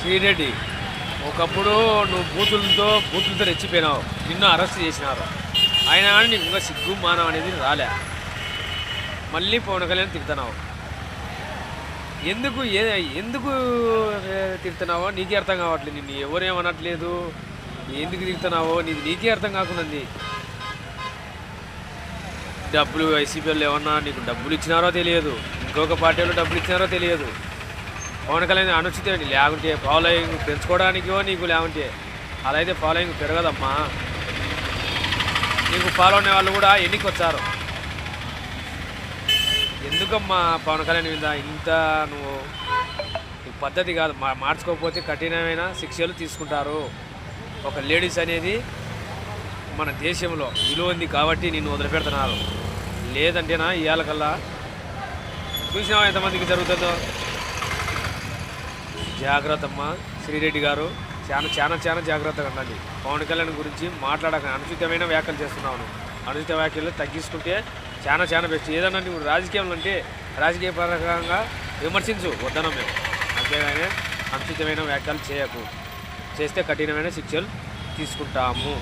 శ్రీరెడ్డి, ఒకప్పుడు నువ్వు బూతులతో రెచ్చిపోయినావు, నిన్ను అరెస్ట్ చేసినారు. అయినా కానీ నీకు ఇంకా సిగ్గు మానం అనేది రాలే. మళ్ళీ పవన్ కళ్యాణ్ తిడుతున్నావు. ఎందుకు తిడుతున్నావో నీకే అర్థం కావట్లేదు. నిన్ను ఎవరేమనట్లేదు, ఎందుకు తిడుతున్నావో నీకే అర్థం కాకున్నది. డబ్బులు వైసీపీ వాళ్ళు ఏమన్నా నీకు డబ్బులు ఇచ్చినారో తెలియదు, ఇంకొక పార్టీ వాళ్ళు డబ్బులు ఇచ్చినారో తెలియదు. పవన్ కళ్యాణ్ అనుచితేంటి, లేకుంటే ఫాలోయింగ్ పెంచుకోవడానికో నీకు, లేకుంటే అలా అయితే ఫాలోయింగ్ పెరగదమ్మా. నీకు ఫాలో అనే వాళ్ళు కూడా ఎన్నికి వచ్చారు. ఎందుకమ్మా పవన్ కళ్యాణ్ మీద ఇంత నువ్వు పద్ధతి కాదు. మార్చుకోకపోతే కఠినమైన శిక్షలు తీసుకుంటారు. ఒక లేడీస్ అనేది మన దేశంలో విలువ ఉంది కాబట్టి నిన్ను వదిలిపెడుతున్నారు. లేదంటేనా ఇవాళ కల్లా చూసినావా ఎంతమందికి జరుగుతుందో. జాగ్రత్త అమ్మా శ్రీరెడ్డి గారు, చాలా జాగ్రత్తగా ఉండండి. పవన్ కళ్యాణ్ గురించి మాట్లాడక అనుచితమైన వ్యాఖ్యలు చేస్తున్నాను. అనుచిత వ్యాఖ్యలు తగ్గించుకుంటే చాలా బెస్ట్. ఏదన్నా నువ్వు రాజకీయంలో అంటే రాజకీయ పరంగా విమర్శించు, వద్దనం మేము. అంతేగానే అనుచితమైన వ్యాఖ్యలు చేయకు. చేస్తే కఠినమైన శిక్షలు తీసుకుంటాము.